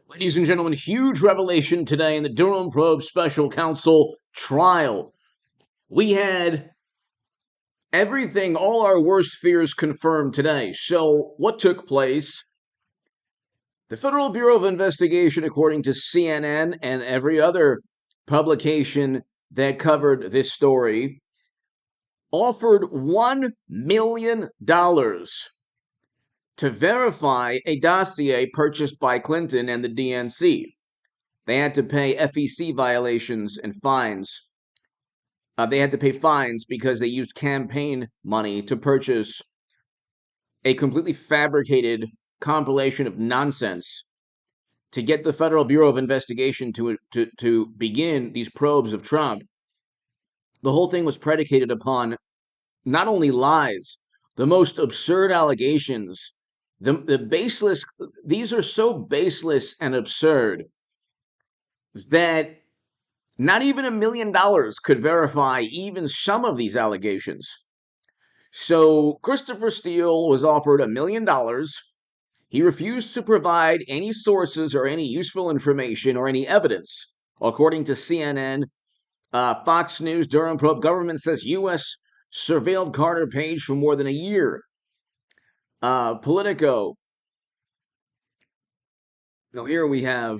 Ladies and gentlemen, huge revelation today in the Durham probe special counsel trial. We had everything, all our worst fears confirmed today. So, what took place? The Federal Bureau of Investigation, according to CNN and every other publication that covered this story, offered $1 million to verify a dossier purchased by Clinton and the DNC. They had to pay FEC violations and fines. They had to pay fines because they used campaign money to purchase a completely fabricated compilation of nonsense to get the Federal Bureau of Investigation to begin these probes of Trump. The whole thing was predicated upon not only lies, the most absurd allegations, the baseless. These are so baseless and absurd that not even $1 million could verify even some of these allegations. So Christopher Steele was offered $1 million. He refused to provide any sources or any useful information or any evidence. According to CNN, Fox News, Durham probe, government says U.S. surveilled Carter Page for more than a year. Politico. Now here we have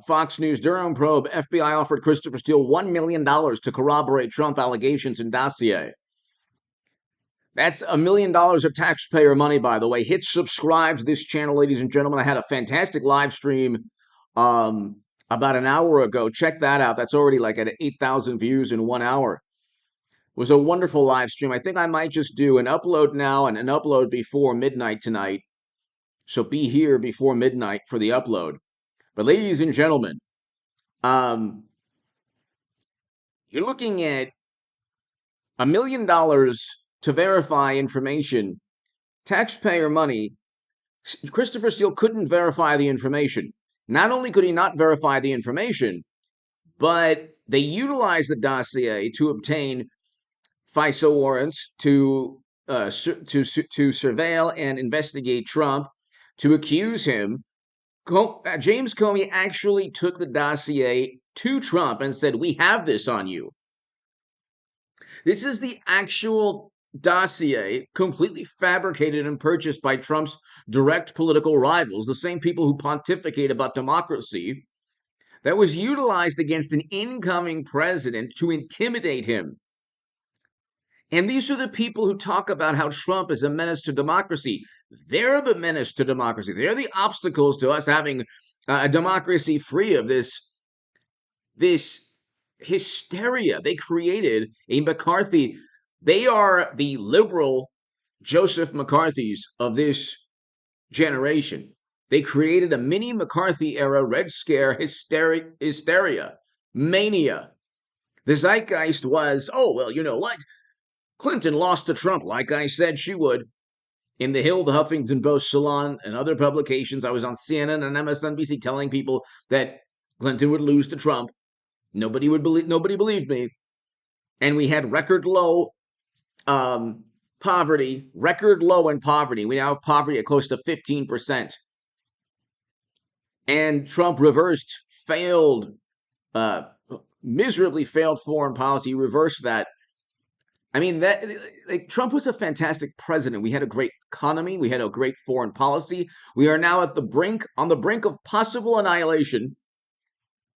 Fox News, Durham probe, FBI offered Christopher Steele $1 million to corroborate Trump allegations in Dossier. That's $1 million of taxpayer money, by the way. Hit subscribe to this channel, ladies and gentlemen. I had a fantastic live stream about an hour ago. Check that out. That's already like at 8,000 views in 1 hour. It was a wonderful live stream. I think I might just do an upload now and an upload before midnight tonight. So be here before midnight for the upload. But ladies and gentlemen, you're looking at $1 million to verify information, taxpayer money. Christopher Steele couldn't verify the information. Not only could he not verify the information, but they utilized the dossier to obtain FISA warrants to surveil and investigate Trump, to accuse him. James Comey actually took the dossier to Trump and said, "We have this on you." This is the actual dossier, completely fabricated and purchased by Trump's direct political rivals, the same people who pontificate about democracy, that was utilized against an incoming president to intimidate him. And these are the people who talk about how Trump is a menace to democracy. They're the menace to democracy. They're the obstacles to us having a democracy free of this hysteria. They created a McCarthy. They are the liberal Joseph McCarthy's of this generation. They created a mini McCarthy era Red Scare hysteria, mania. The zeitgeist was, oh, well, you know what? Clinton lost to Trump like I said she would. In The Hill, the Huffington Post, Salon, and other publications, I was on CNN and MSNBC telling people that Clinton would lose to Trump. Nobody believed me. And we had record low poverty, record low in poverty. We now have poverty at close to 15%. And Trump miserably failed foreign policy, reversed that. I mean, Trump was a fantastic president. We had a great economy. We had a great foreign policy. We are now on the brink of possible annihilation.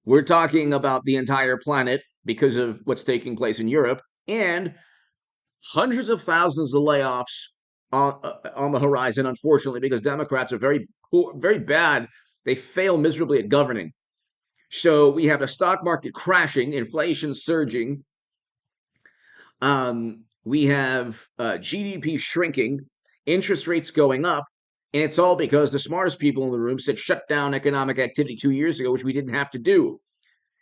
We're talking about the entire planet because of what's taking place in Europe, and hundreds of thousands of layoffs on the horizon, unfortunately, because Democrats are very poor, very bad. They fail miserably at governing. So we have a stock market crashing, inflation surging. We have GDP shrinking, interest rates going up, and it's all because the smartest people in the room said shut down economic activity 2 years ago, which we didn't have to do.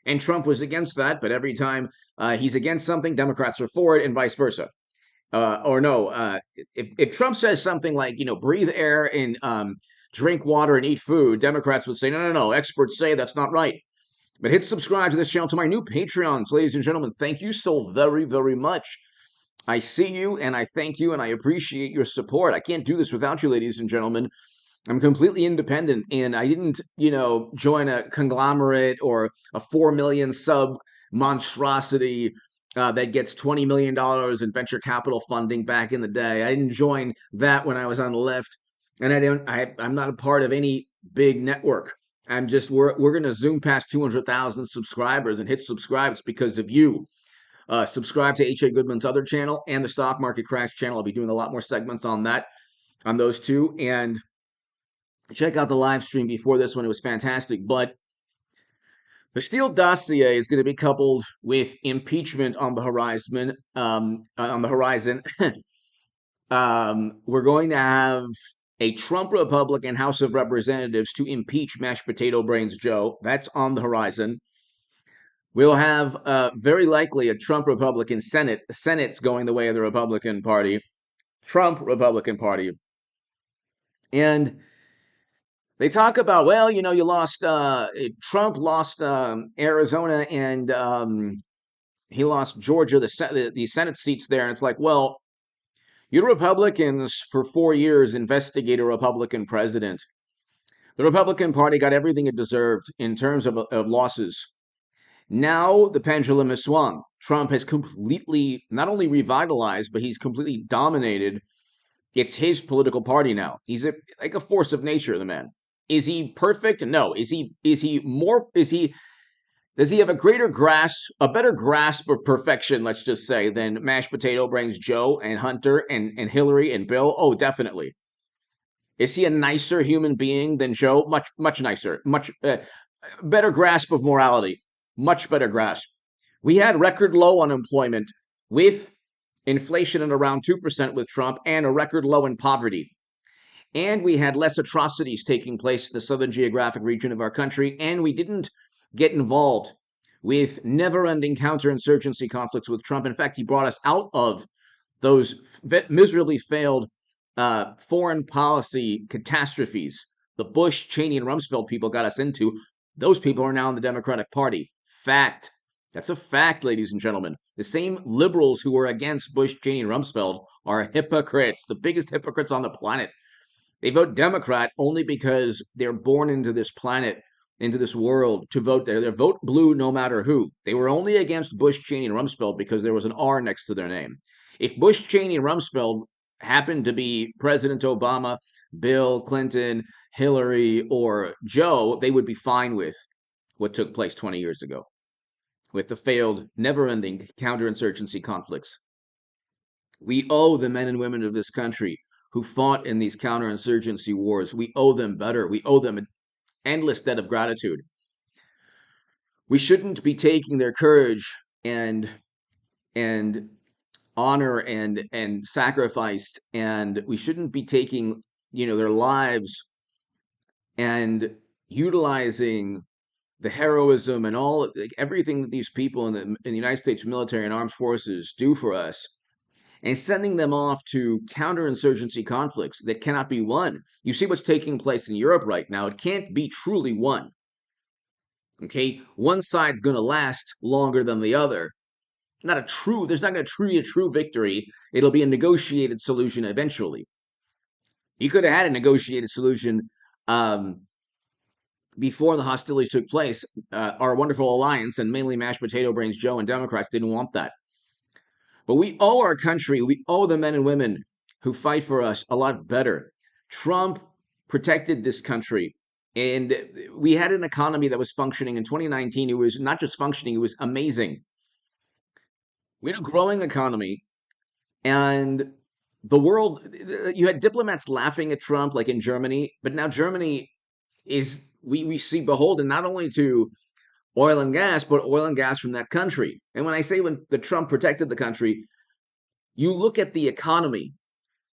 And Trump was against that, but every time he's against something, Democrats are for it, and vice versa. If Trump says something like, breathe air and drink water and eat food, Democrats would say, no, experts say that's not right. But hit subscribe to this channel, to my new Patreons, ladies and gentlemen. Thank you so very, very much. I see you, and I thank you, and I appreciate your support. I can't do this without you, ladies and gentlemen. I'm completely independent, and I didn't, join a conglomerate or a 4 million sub monstrosity that gets $20 million in venture capital funding back in the day. I didn't join that when I was on the left, and I'm not a part of any big network. We're going to zoom past 200,000 subscribers and hit subscribes because of you. Subscribe to H.A. Goodman's other channel and the Stock Market Crash channel. I'll be doing a lot more segments on those two. And check out the live stream before this one. It was fantastic. But the Steele dossier is going to be coupled with impeachment on the horizon. We're going to have a Trump Republican House of Representatives to impeach mashed potato brains Joe. That's on the horizon. We'll have very likely a Trump Republican Senate. The Senate's going the way of the Republican Party. Trump Republican Party. And they talk about, well, you lost, Trump lost Arizona and he lost Georgia, the Senate seats there. And it's like, well, you Republicans for 4 years investigate a Republican president. The Republican Party got everything it deserved in terms of losses. Now the pendulum has swung. Trump has completely not only revitalized, but he's completely dominated. It's his political party now. He's like a force of nature, the man. Is he perfect? No. Does he have a better grasp of perfection, let's just say, than mashed potato brains Joe and Hunter and Hillary and Bill? Oh, definitely. Is he a nicer human being than Joe? Much, much nicer. Much better grasp of morality. Much better grasp. We had record low unemployment with inflation at around 2% with Trump and a record low in poverty. And we had less atrocities taking place in the southern geographic region of our country, and we didn't get involved with never-ending counterinsurgency conflicts with Trump. In fact, he brought us out of those miserably failed foreign policy catastrophes the Bush, Cheney, and Rumsfeld people got us into. Those people are now in the Democratic Party. Fact. That's a fact, ladies and gentlemen. The same liberals who were against Bush, Cheney, and Rumsfeld are hypocrites, the biggest hypocrites on the planet. They vote Democrat only because they're born into this planet, into this world to vote there. They vote blue no matter who. They were only against Bush, Cheney, and Rumsfeld because there was an R next to their name. If Bush, Cheney, and Rumsfeld happened to be President Obama, Bill Clinton, Hillary, or Joe, they would be fine with what took place 20 years ago with the failed, never-ending counterinsurgency conflicts. We owe the men and women of this country who fought in these counterinsurgency wars, we owe them better. We owe them an endless debt of gratitude. We shouldn't be taking their courage and honor and sacrifice, and we shouldn't be taking their lives and utilizing the heroism and everything that these people in the United States military and armed forces do for us, and sending them off to counterinsurgency conflicts that cannot be won. You see what's taking place in Europe right now. It can't be truly won. Okay? One side's going to last longer than the other. There's not going to be a true victory. It'll be a negotiated solution eventually. You could have had a negotiated solution before the hostilities took place. Our wonderful alliance, and mainly mashed potato brains Joe and Democrats, didn't want that. But we owe our country, we owe the men and women who fight for us a lot better. Trump protected this country, and we had an economy that was functioning in 2019. It was not just functioning, it was amazing. We had a growing economy, and the world, you had diplomats laughing at Trump, like in Germany, but now Germany is, we see beholden not only to oil and gas, but oil and gas from that country. And when I say when the Trump protected the country, you look at the economy.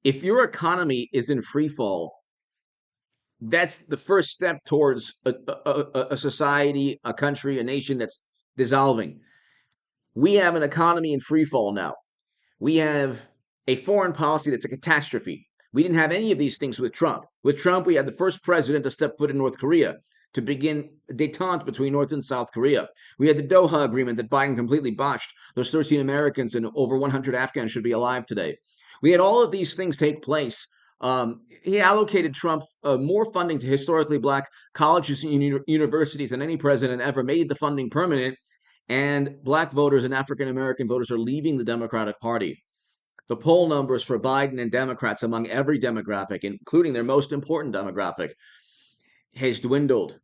If your economy is in free fall, that's the first step towards a society, a country, a nation that's dissolving. We have an economy in free fall now. We have a foreign policy that's a catastrophe. We didn't have any of these things with Trump. With Trump, we had the first president to step foot in North Korea, to begin détente between North and South Korea. We had the Doha Agreement that Biden completely botched. Those 13 Americans and over 100 Afghans should be alive today. We had all of these things take place He allocated Trump more funding to historically black colleges and universities than any president ever, made the funding permanent, and black voters and African American voters are leaving the Democratic Party. The poll numbers for Biden and Democrats among every demographic, including their most important demographic, has dwindled.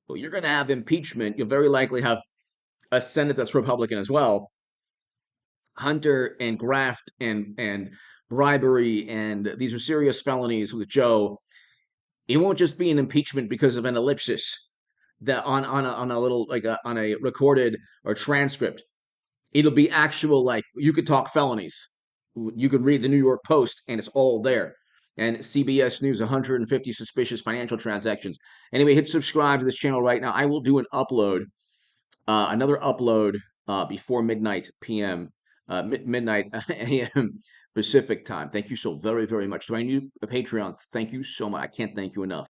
Well, you're going to have impeachment. You'll very likely have a Senate that's Republican as well. Hunter and graft and bribery, and these are serious felonies with Joe. It won't just be an impeachment because of an ellipsis that on a little like on a recorded or transcript. It'll be actual, like, you could talk felonies. You could read the New York Post and it's all there. And CBS News, 150 suspicious financial transactions. Anyway, hit subscribe to this channel right now. I will do an upload, another upload before midnight p.m., midnight a.m. Pacific time. Thank you so very, very much. To my new Patreons, thank you so much. I can't thank you enough.